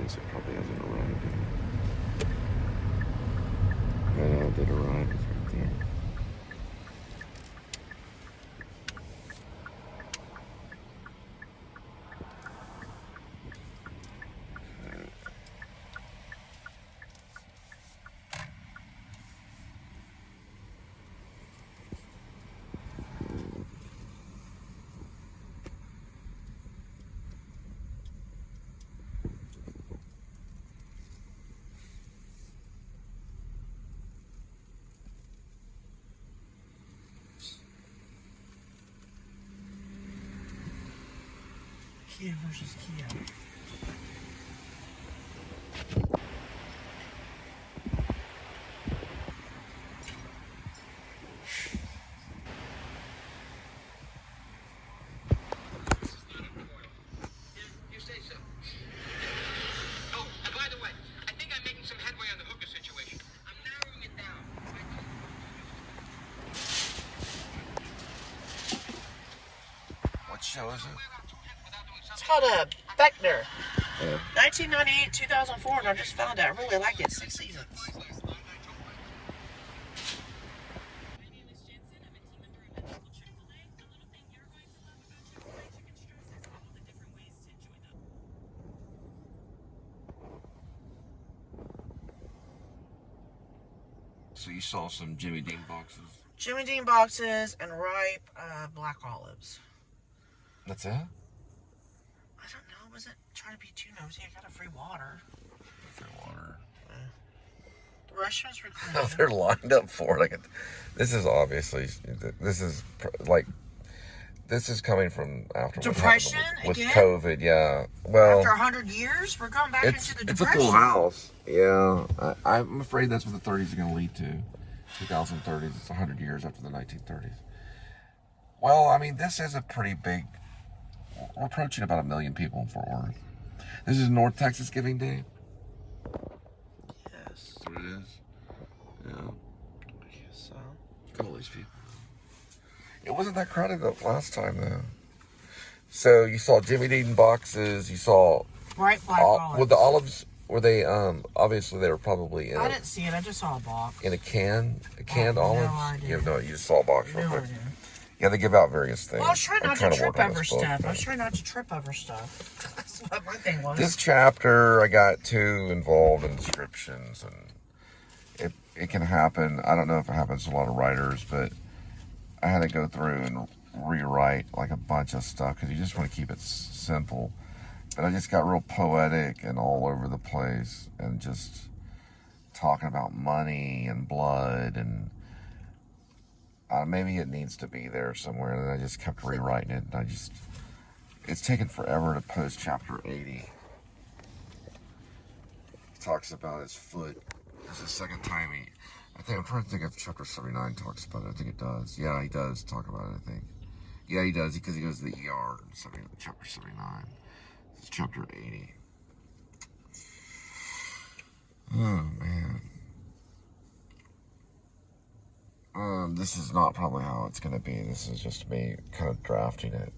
guess it probably hasn't arrived yet. No, it did arrive. It's right there. Kia versus Kia. You say so. Oh, and by the way, I think I'm making some headway on the hookah situation. I'm narrowing it down. What show is it? It's called Beckner. Yeah. 1998, 2004, and I just found out. I really like it. 6 seasons. So you saw some Jimmy Dean boxes? Jimmy Dean boxes and ripe black olives. That's it? I don't know. I wasn't trying to be too nosy. I got a free water. Free water. The restaurants were clean. Oh, they're lined up for it. This is obviously, this is coming from after Depression with again? COVID, yeah. Well, After 100 years, we're going back into the it's a depression. full house. Yeah, I'm afraid that's what the 30s are going to lead to. 2030s. It's 100 years after the 1930s. Well, I mean, this is a pretty big. We're approaching about 1 million people in Fort Worth. This is North Texas Giving Day. Yes. That's what it is. Yeah. I guess so. Look at all these people. It wasn't that crowded the last time, though. So you saw Jimmy Dean boxes. You saw Bright black olives. With the olives, were they? Obviously, they were probably in. I didn't see it. I just saw a box. In a canned no olives. idea. You just saw a box real No quick. idea. Yeah, they give out various things. Well, I was trying not to trip over stuff. Book, I was trying not to trip over stuff. That's what my thing was. This chapter, I got too involved in descriptions, and it can happen. I don't know if it happens to a lot of writers, but I had to go through and rewrite like a bunch of stuff because you just want to keep it simple. But I just got real poetic and all over the place and just talking about money and blood and maybe it needs to be there somewhere. And I just kept rewriting it. And it's taken forever to post chapter 80. He talks about his foot. It's the second time I'm trying to think if chapter 79 talks about it. I think it does. Yeah, he does talk about it, I think. Yeah, he does, because he goes to the ER in chapter 79. It's chapter 80. Oh, man. This is not probably how it's going to be. This is just me kind of drafting it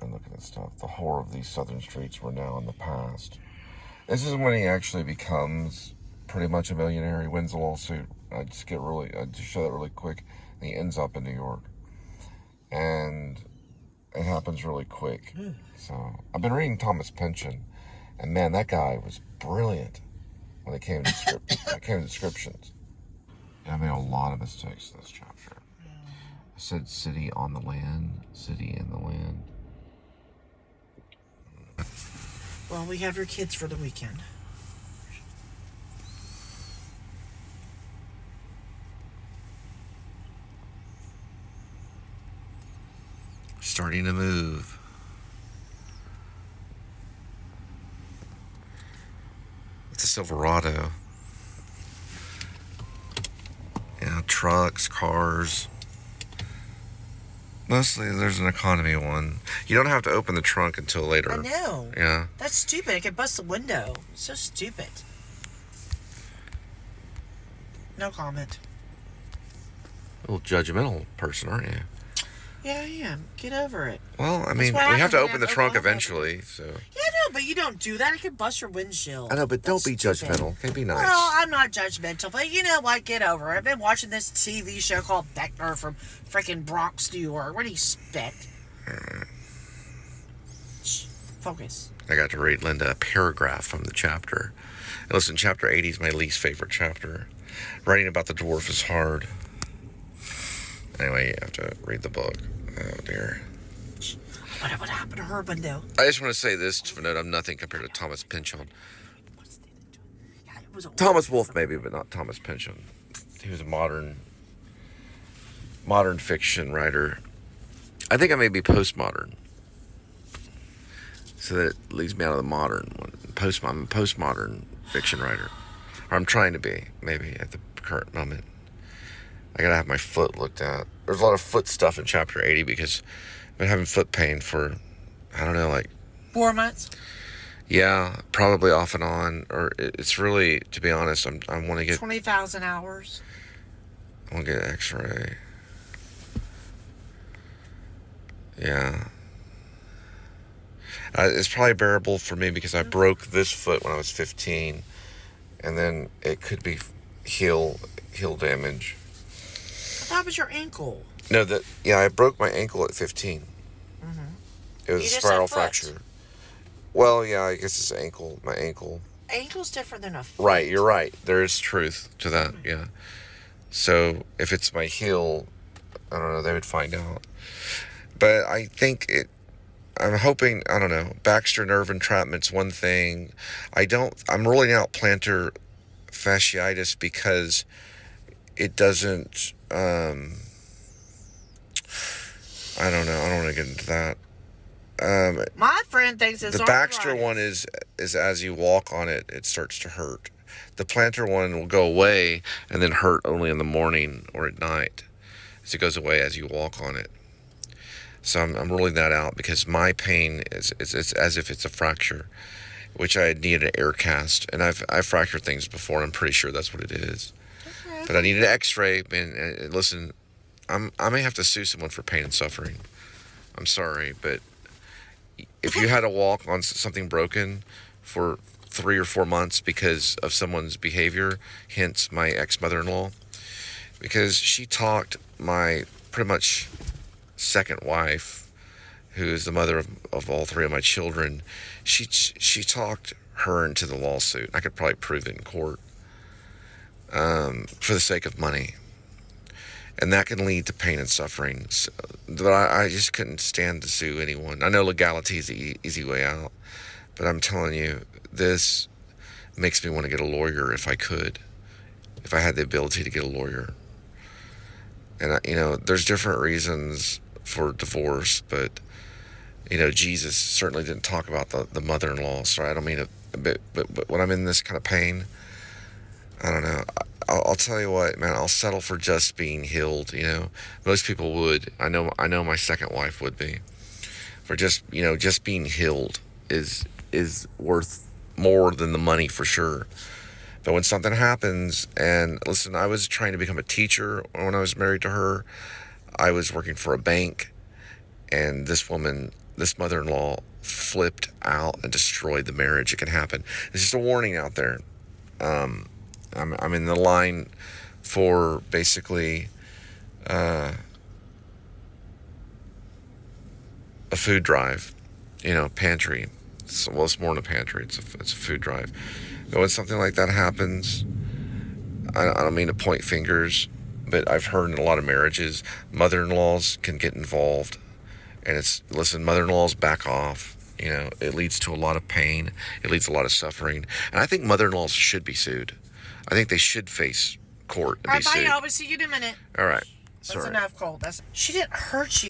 and looking at stuff. The horror of these southern streets were now in the past. This is when he actually becomes pretty much a millionaire. He wins the lawsuit. I just show that really quick. And he ends up in New York. And it happens really quick. So I've been reading Thomas Pynchon, and man, that guy was brilliant when it came to descriptions. And I made a lot of mistakes in this chapter. I said city on the land, city in the land. Well, we have your kids for the weekend. Starting to move. It's a Silverado. Yeah, trucks, cars. Mostly there's an economy one. You don't have to open the trunk until later. I know. Yeah. That's stupid. It could bust the window. It's so stupid. No comment. A little judgmental person, aren't you? Yeah, I am. Get over it. Well, I That's mean, what we have to happened open in the trunk Oklahoma. eventually, so. Yeah, no, but you don't do that. It could bust your windshield. I know, but don't be That's stupid. judgmental. Okay, be nice. Well, I'm not judgmental, but you know what? Get over it. I've been watching this TV show called Beckner from freaking Bronx, New York. What do you expect? Shh, focus. I got to read Linda a paragraph from the chapter. And listen, chapter 80 is my least favorite chapter. Writing about the dwarf is hard. Anyway, you have to read the book. Oh, dear. What happened to her, Bundo? I just want to say this to note, I'm nothing compared to Thomas Pynchon. Yeah, it was a Thomas Wolfe, maybe, but not Thomas Pynchon. He was a modern fiction writer. I think I may be postmodern. So that leads me out of the modern one. I'm a postmodern fiction writer. Or I'm trying to be, maybe, at the current moment. I gotta have my foot looked at. There's a lot of foot stuff in chapter 80 because I've been having foot pain for, I don't know, like 4 months. Yeah, probably off and on. Or it's really, to be honest, I want to get 20,000 hours. I want to get an X-ray. Yeah. It's probably bearable for me because I broke this foot when I was 15, and then it could be heel damage. That was your ankle. No, I broke my ankle at 15. Mm-hmm. It was You a just spiral said foot. fracture. Well, yeah, I guess it's ankle. My ankle. Ankle's different than a foot. Right, you're right. There is truth to that. Yeah. So if it's my heel, I don't know. They would find out. But I think I'm hoping, I don't know, Baxter nerve entrapment's one thing. I'm ruling out plantar fasciitis because it doesn't, I don't know. I don't want to get into that. My friend thinks it's the Baxter arthritis. one is as you walk on it, it starts to hurt. The plantar one will go away and then hurt only in the morning or at night. So it goes away as you walk on it. So I'm ruling that out because my pain is as if it's a fracture, which I needed an air cast, and I've fractured things before. And I'm pretty sure that's what it is. Okay. But I need an X-ray. And listen, I may have to sue someone for pain and suffering. I'm sorry, but if you had to walk on something broken for 3 or 4 months because of someone's behavior, hence my ex-mother-in-law, because she talked my pretty much second wife, who is the mother of all 3 of my children, she talked her into the lawsuit. I could probably prove it in court for the sake of money. And that can lead to pain and suffering. So, but I just couldn't stand to sue anyone. I know legality is the easy way out, but I'm telling you, this makes me want to get a lawyer if I could, if I had the ability to get a lawyer. And, there's different reasons for divorce, but, Jesus certainly didn't talk about the mother-in-law. So I don't mean but when I'm in this kind of pain, I don't know. I'll tell you what, man, I'll settle for just being healed, Most people would. I know my second wife would be. For just being healed is worth more than the money for sure. But when something happens, and listen, I was trying to become a teacher when I was married to her. I was working for a bank, and this mother-in-law, flipped out and destroyed the marriage. It can happen. It's just a warning out there. I'm in the line for basically a food drive, pantry. It's more than a pantry. It's a food drive. But when something like that happens, I don't mean to point fingers, but I've heard in a lot of marriages, mother-in-laws can get involved. And listen, mother-in-laws, back off. It leads to a lot of pain. It leads to a lot of suffering. And I think mother-in-laws should be sued. I think they should face court and All be right, bye, sued. y'all. We'll see you in a minute. All right. That's Sorry. enough, Cole. She didn't hurt you.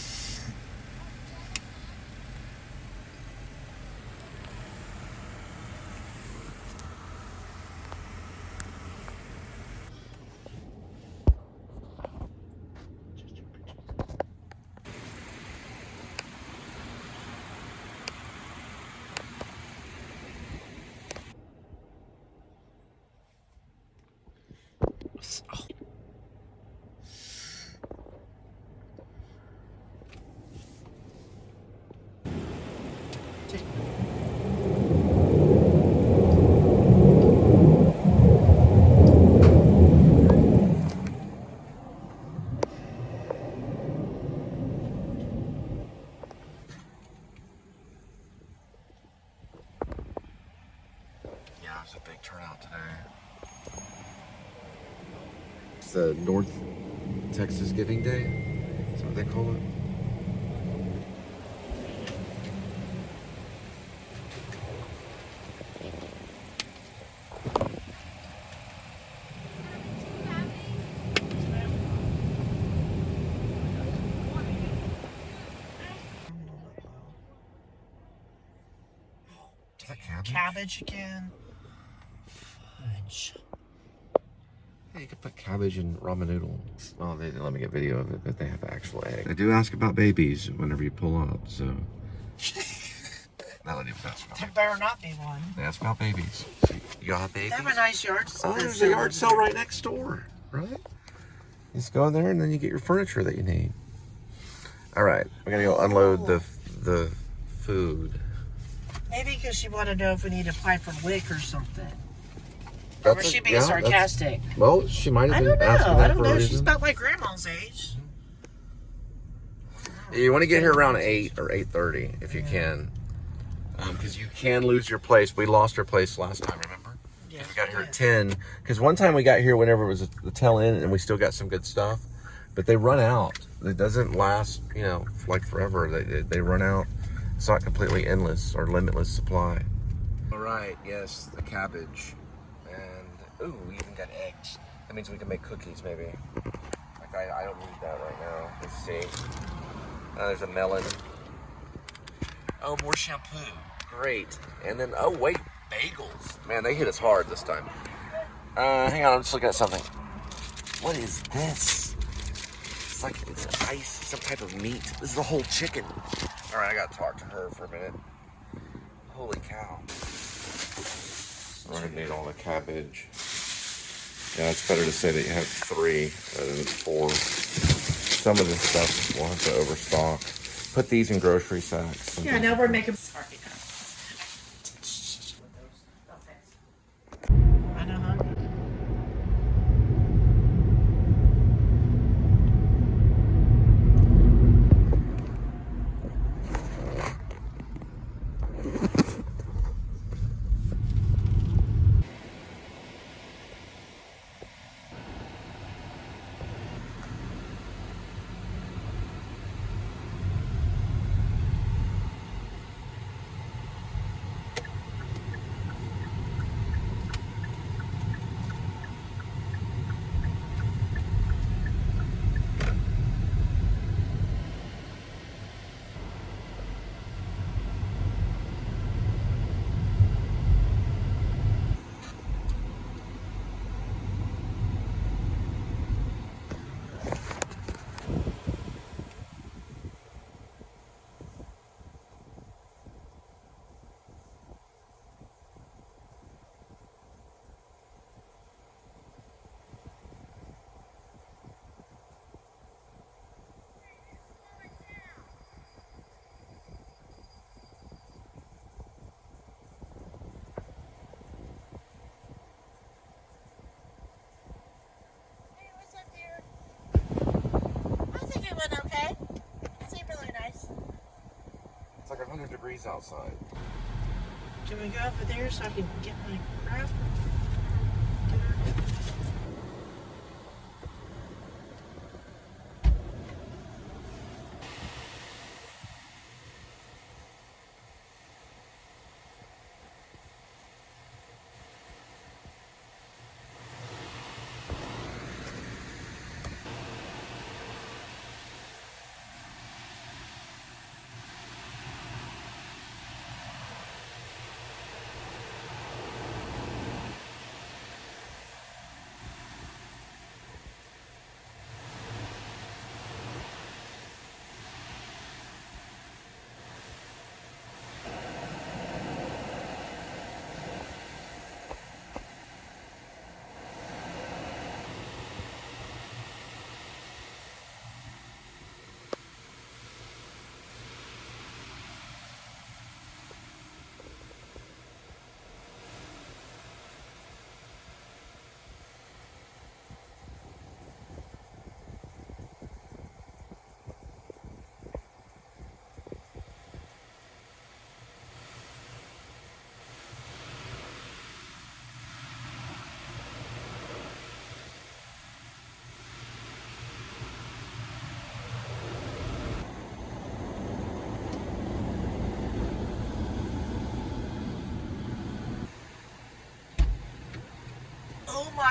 There's a big turnout today. It's the North Texas Giving Day. Is that what they call it? Is that cabbage? Cabbage again. Fudge. Yeah, you could put cabbage in ramen noodles. Oh, they didn't let me get video of it, but they have actual eggs. They do ask about babies whenever you pull up, so. Not letting you ask about There babies. better not be one. They ask about babies. You got babies? They have a nice yard sale. Oh, there's a yard sale right next door, right? You just go in there and then you get your furniture that you need. All right, we're gonna go unload the food. Maybe because she wanted to know if we need to apply for WIC or something. Or was she being sarcastic? Well, she might have I been don't know. asking I that don't for a know. She's reason. about my grandma's age. You want to get here around 8 or 8:30 if you can, because you can lose your place. We lost our place last time, remember? Yes, We got here we at did. 10. Because one time we got here whenever it was the tail end, and we still got some good stuff, but they run out. It doesn't last, like forever. They run out. It's not completely endless or limitless supply. All right, yes, the cabbage, and ooh, we even got eggs. That means we can make cookies, maybe. Like I don't need that right now. Let's see. There's a melon. Oh, more shampoo. Great. And then, oh wait, bagels. Man, they hit us hard this time. Hang on, I'm just looking at something. What is this? It's like it's ice, some type of meat. This is a whole chicken. All right, I gotta talk to her for a minute. Holy cow. We're gonna need all the cabbage. Yeah, it's better to say that you have 3 rather than 4. Some of this stuff we'll have to overstock. Put these in grocery sacks. Yeah, now we're making. Sorry. I know, huh? Okay. Seemed really nice. It's like 100 degrees outside. Can we go over there so I can get my crap?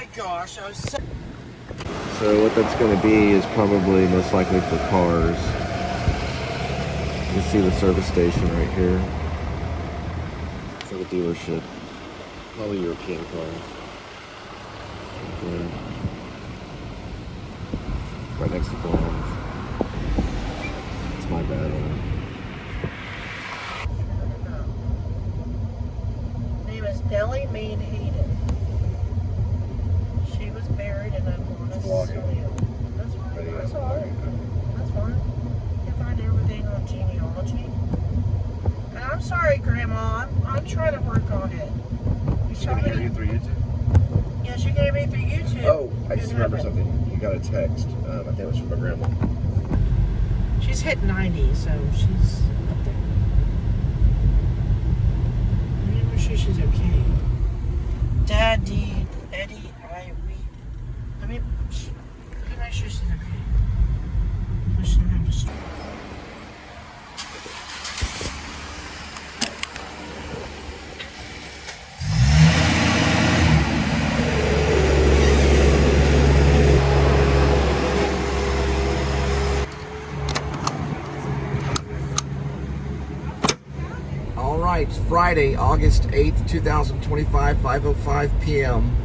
my gosh, I was so... So what that's going to be is probably most likely for cars. You see the service station right here. It's like a dealership. Probably European cars. Yeah. Right next to Blondes. It's my bad on it. Name is Nellie Mean Hayden. She was buried in a mausoleum. That's fine. That's all right. That's fine. You can find everything on genealogy. And I'm sorry, Grandma. I'm trying to work on it. She can hear you through YouTube? Yes, you gave me through YouTube. Oh, I just remember something. You got a text. I think it was from my grandma. She's hit 90, so she's up there. I'm sure she's okay. Daddy, Eddie, I mean, I'm not sure she's okay. I shouldn't have a stroke. Alright, it's Friday, August 8th, 2025, 5:05 p.m.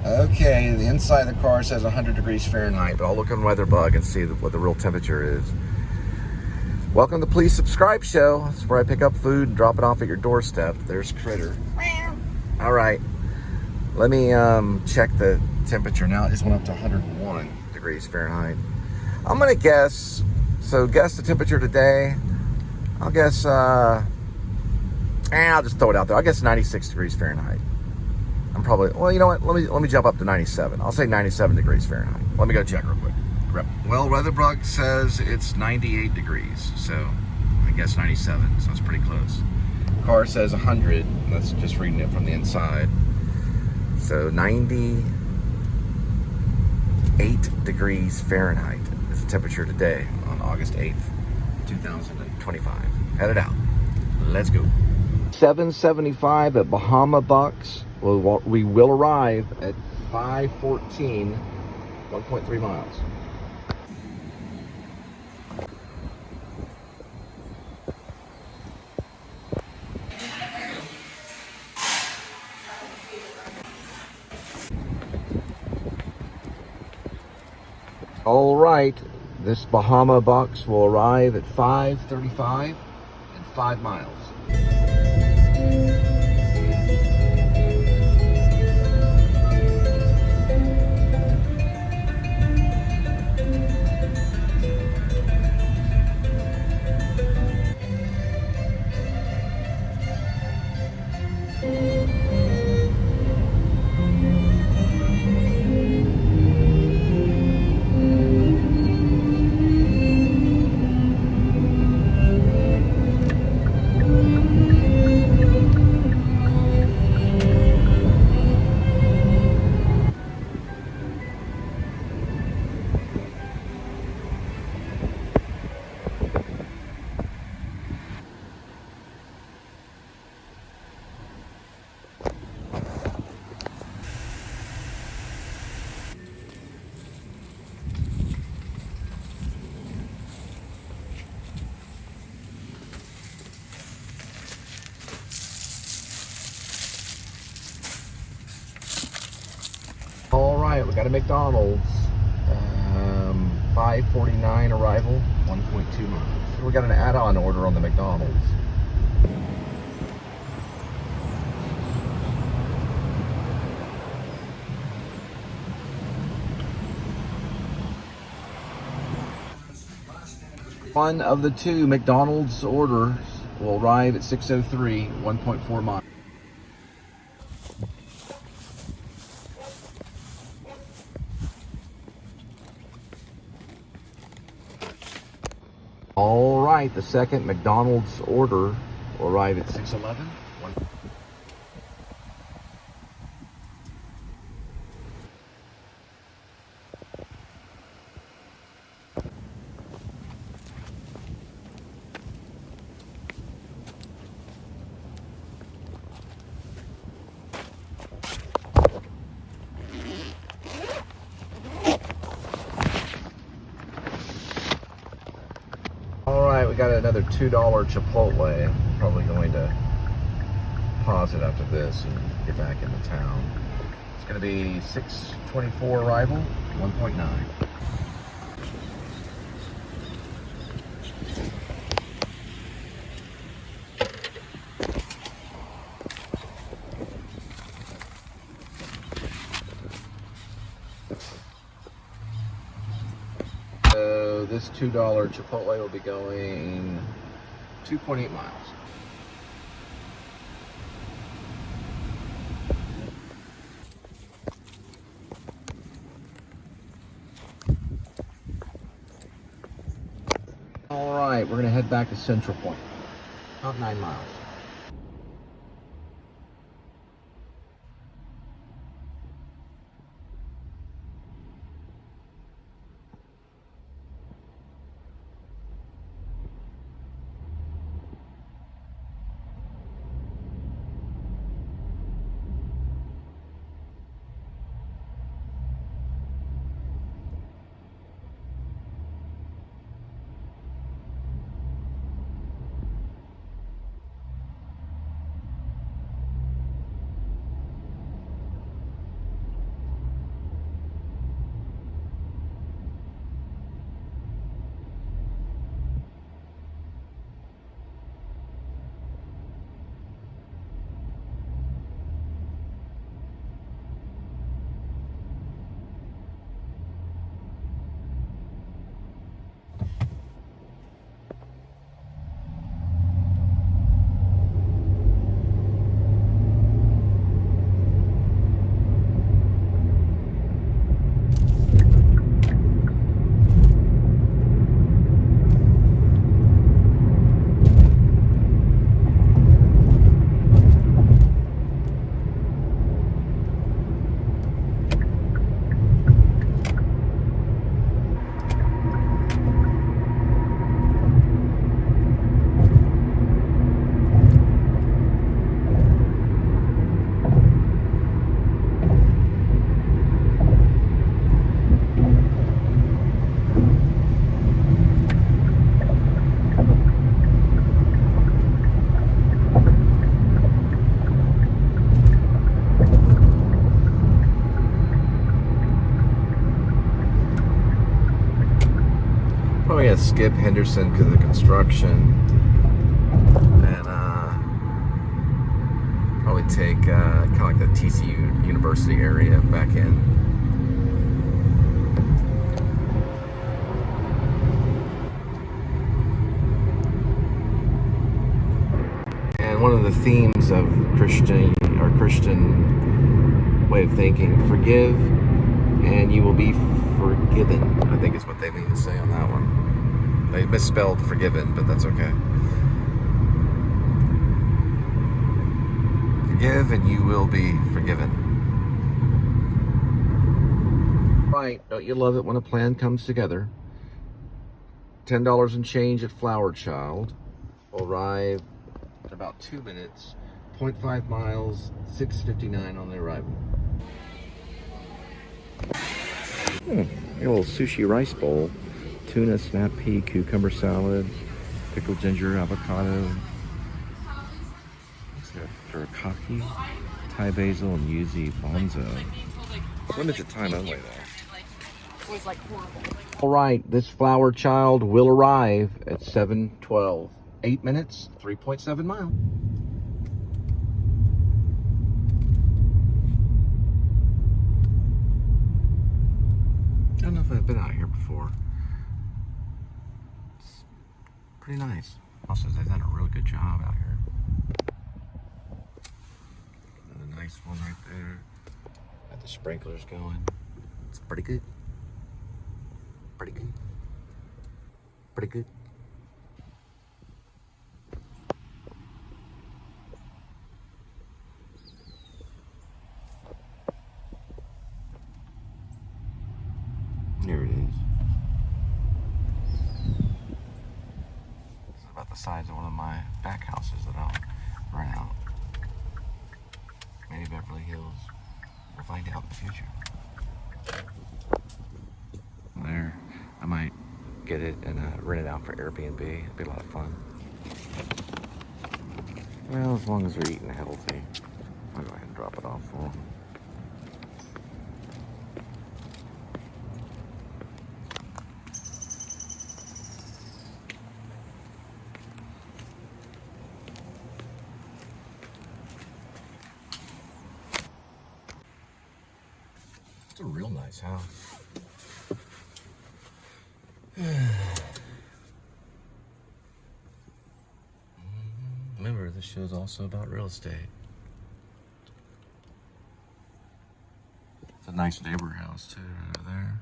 Okay, the inside of the car says 100 degrees Fahrenheit, but I'll look on WeatherBug and see what the real temperature is. Welcome to Please Subscribe Show. It's where I pick up food and drop it off at your doorstep. There's Critter. Alright, let me check the temperature now. It just went up to 101 degrees Fahrenheit. I'm going to guess, so guess the temperature today. I'll guess, I'll just throw it out there. I'll guess 96 degrees Fahrenheit. I'm probably, well, you know what? Let me jump up to 97. I'll say 97 degrees Fahrenheit. Let me go check real quick. Well, WeatherBug says it's 98 degrees, so I guess 97, so it's pretty close. Car says 100. That's just reading it from the inside. So 98 degrees Fahrenheit is the temperature today on August 8th, 2025. Headed out. Let's go. 7:75 at Bahama Bucks. We will arrive at 5:14, 1.3 miles. All right, this Bahama Bucks will arrive at 5:35 and 5 miles. All right, we got a McDonald's. 5:49 arrival, 1.2 miles. We got an add-on order on the McDonald's. One of the two McDonald's orders will arrive at 6:03, 1.4 miles. All right, the second McDonald's order will arrive at 6:11. right, we got another $2 Chipotle. I'm probably going to pause it after this and get back into town. It's going to be 6:24 arrival, 1.9. So this $2 Chipotle will be going 2.8 miles. All right, we're gonna head back to Central Point, about 9 miles. Probably gonna skip Henderson because of the construction, and probably take kind of like the TCU University area back in. And one of the themes of Christian way of thinking, forgive and you will be forgiven, I think is what they mean to say on that one. They misspelled forgiven, but that's okay. Forgive and you will be forgiven. Right, don't you love it when a plan comes together? $10 and change at Flower Child. Will arrive in about 2 minutes, 0.5 miles, 6:59 on the arrival. A little sushi rice bowl. Tuna, snap pea, cucumber salad, pickled ginger, avocado. Furikake, Thai basil, and yuzu bonzo. Limited time only though. Was like horrible. All right, this Flower Child will arrive at 7:12. 8 minutes, 3.7 miles. I don't know if I've been out here before. It's pretty nice. Also, they've done a really good job out here. Another nice one right there. Got the sprinklers going. It's pretty good. Pretty good. Pretty good. There it is. This is about the size of one of my back houses that I'll rent out. Maybe Beverly Hills. We'll find out in the future. There. I might get it and rent it out for Airbnb. It'd be a lot of fun. Well, as long as they're eating healthy. I'll go ahead and drop it off for them. It's a real nice house. Remember, this show's also about real estate. It's a nice neighbor house too, right over there.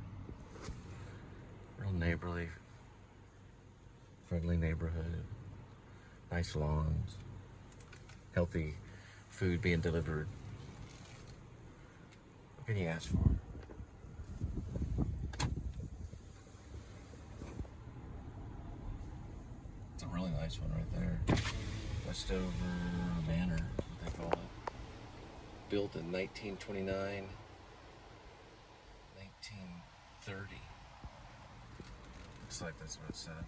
Real neighborly, friendly neighborhood. Nice lawns. Healthy food being delivered. What can you ask for? It's a really nice one right there. Westover Manor, what they call it. Built in 1929, 1930. Looks like that's what it said.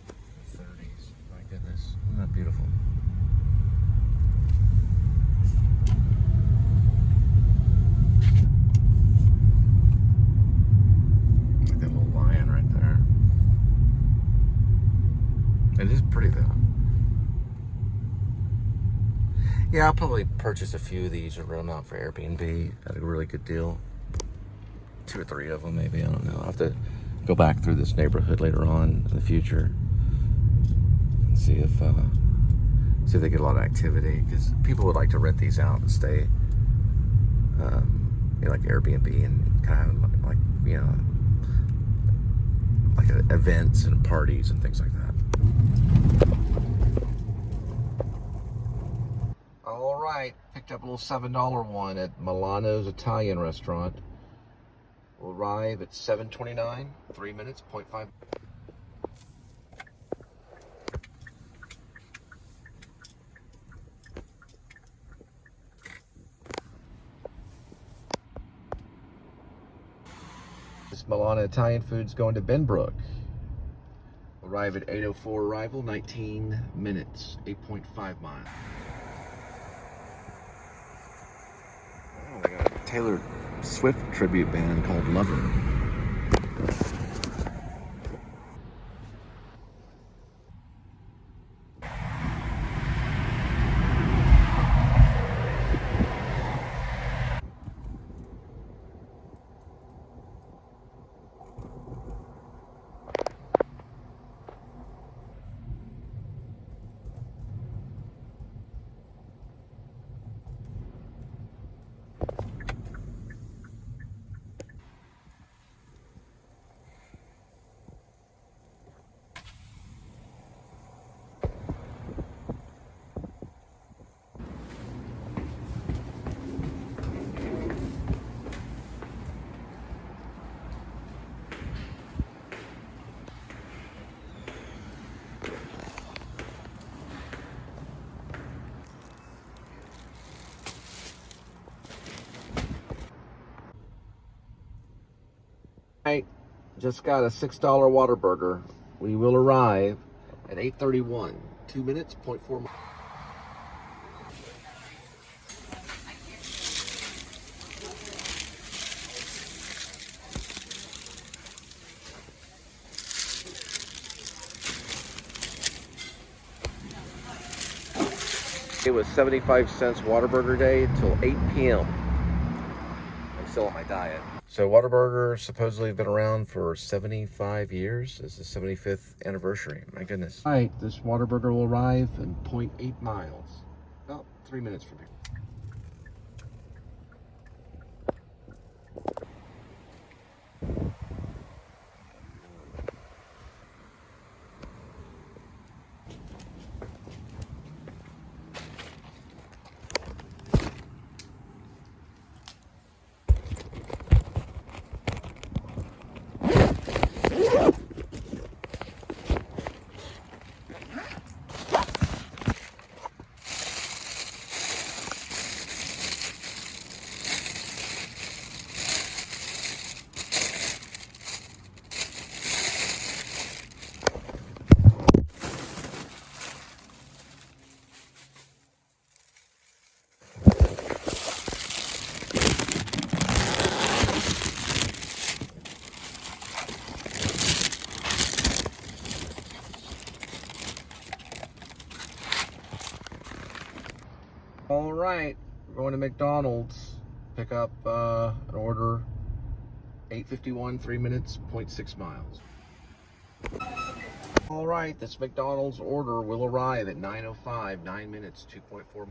The 30s. My goodness, isn't that beautiful? Like that little lion right there. It is pretty though. Yeah, I'll probably purchase a few of these or rent them out for Airbnb at a really good deal. 2 or 3 of them, maybe. I don't know. I'll have to go back through this neighborhood later on in the future and see if they get a lot of activity, because people would like to rent these out and stay, like Airbnb, and kind of like like events and parties and things like that. All right, picked up a little $7 one at Milano's Italian restaurant. We'll arrive at 7:29, 3 minutes, 0.5. This Milano Italian food's going to Benbrook. Arrive at 8:04 arrival, 19 minutes, 8.5 miles. Oh, we got a Taylor Swift tribute band called Lover. Just got a $6 Whataburger. We will arrive at 8:31. 2 minutes, 0.4 miles. It was 75 cents Whataburger day until 8 p.m. I'm still on my diet. So Whataburger supposedly been around for 75 years. This is the 75th anniversary. My goodness. All right, this Whataburger will arrive in 0.8 miles. About 3 minutes from here. right, we're going to McDonald's. Pick up an order. 8:51, 3 minutes, 0.6 miles. All right, this McDonald's order will arrive at 9:05, 9 minutes, 2.4.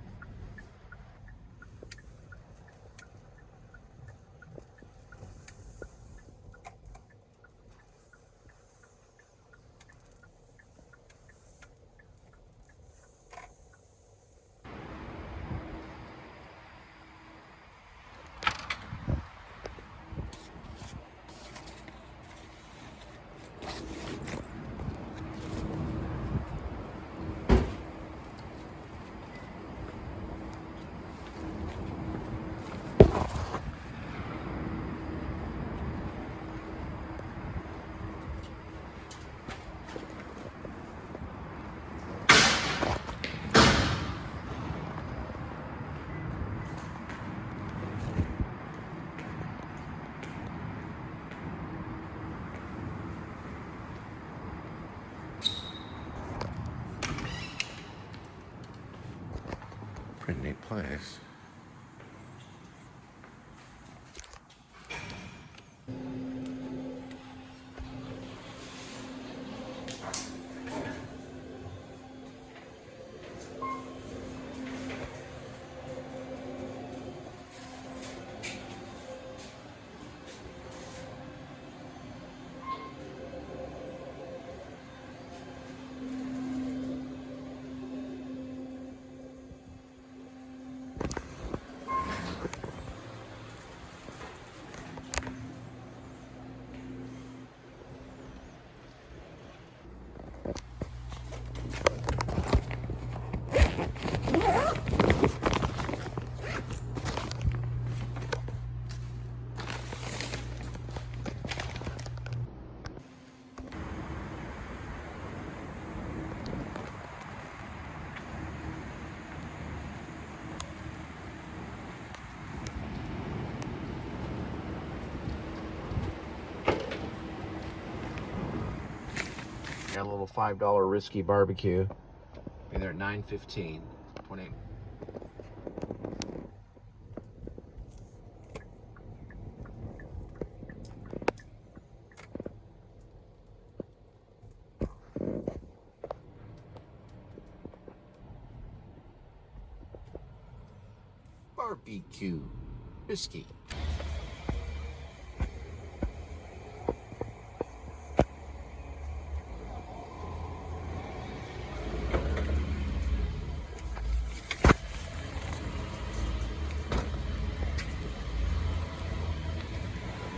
Pretty neat place. Got a little $5 risky barbecue. Be there at 9:15. 28. Barbecue risky.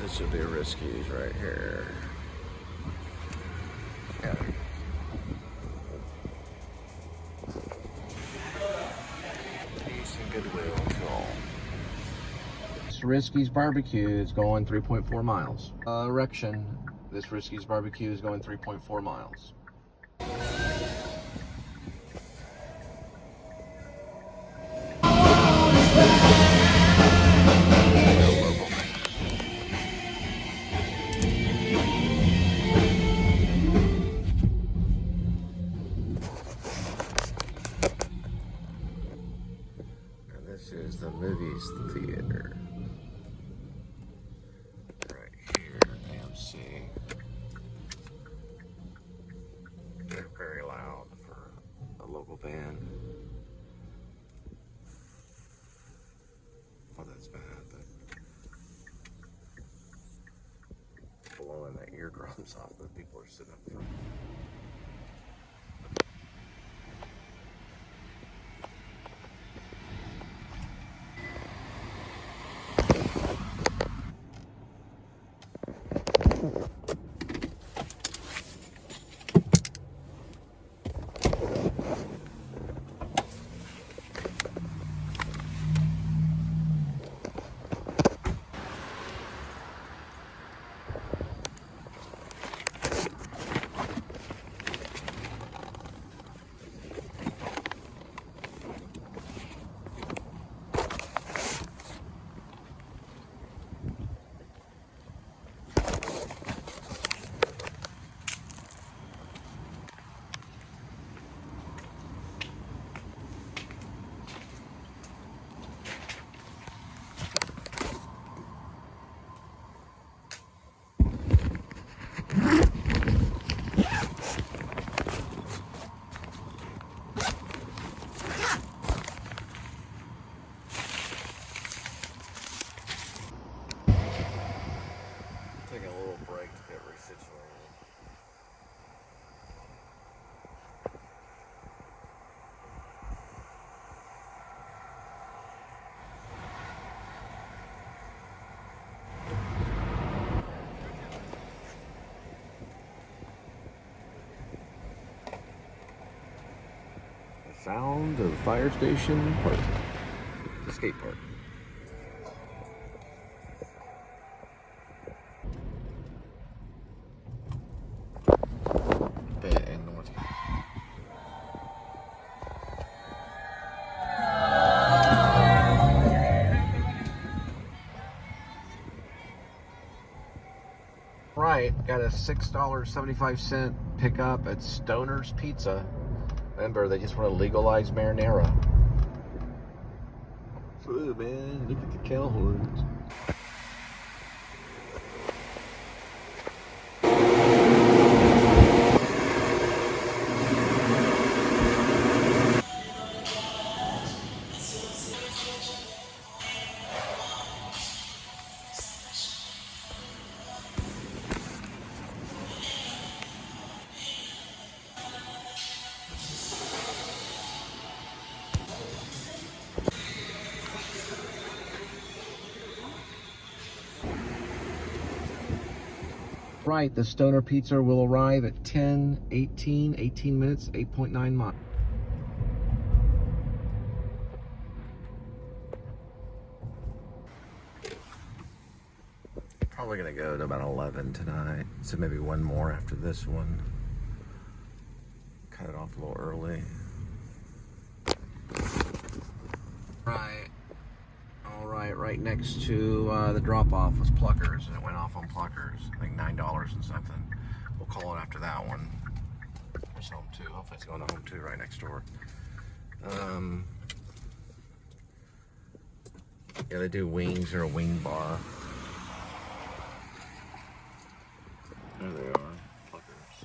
This would be Risky's right here. Yeah. Peace and goodwill to all. This Risky's barbecue is going 3.4 miles. Erection. This Risky's barbecue is going 3.4 miles. This is the movies theater. Right here, AMC. They're very loud for a local band. Well, that's bad, but blowing the eardrums off the people are sitting up front. Sound of the fire station park. The skate park. And North. Right, got a $6.75 pickup at Stoner's Pizza. Remember, they just want to legalize marinara. Oh man, look at the cow horns. Right, the Stoner Pizza will arrive at 10:18, 18 minutes, 8.9 miles. Probably gonna go to about 11 tonight, so maybe one more after this one. Cut it off a little early. Right next to the drop-off was Pluckers, and it went off on Pluckers. I think $9 and something. We'll call it after that one. There's Home 2. Hopefully it's going to Home 2 right next door. Yeah, they do wings or a wing bar. There they are, Pluckers.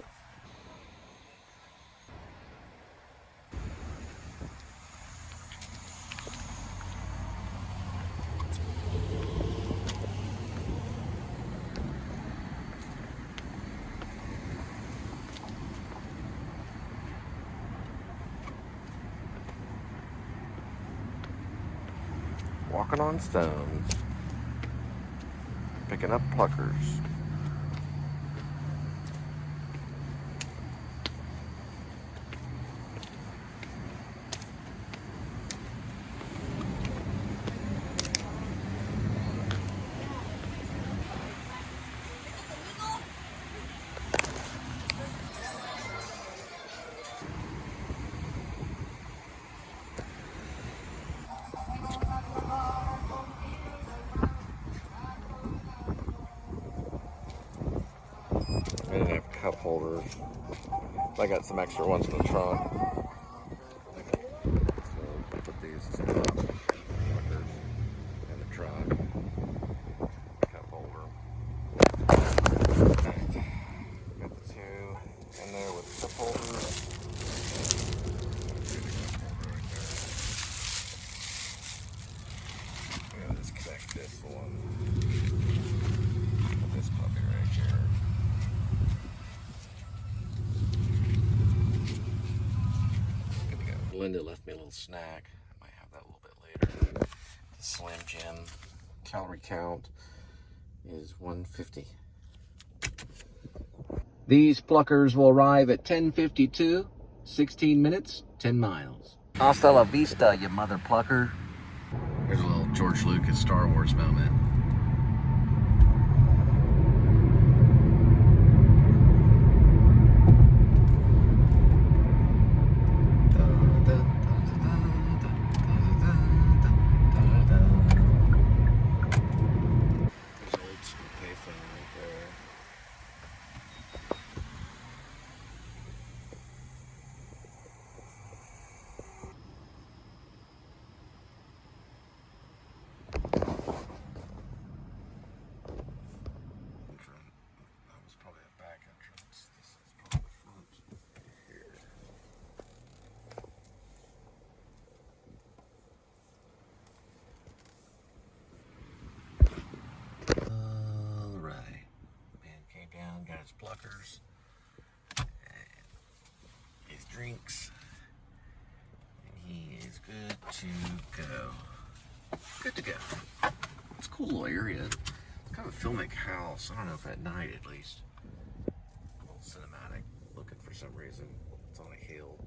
Walking on stones, picking up Pluckers. I didn't have cup holders. I got some extra ones in the trunk. So put these in the trunk. Cup holder. Right. Got the two in there with cup holders. I'm gonna disconnect this one. Put this puppy right here. Linda left me a little snack. I might have that a little bit later. The Slim Jim calorie count is 150. These Pluckers will arrive at 10:52, 16 minutes, 10 miles. Hasta la vista, you mother plucker. Here's a little George Lucas Star Wars moment. Got his Pluckers, and his drinks, and he is good to go. Good to go. It's a cool little area. It's kind of a filmic house. I don't know if at night at least. A little cinematic looking for some reason. It's on a hill.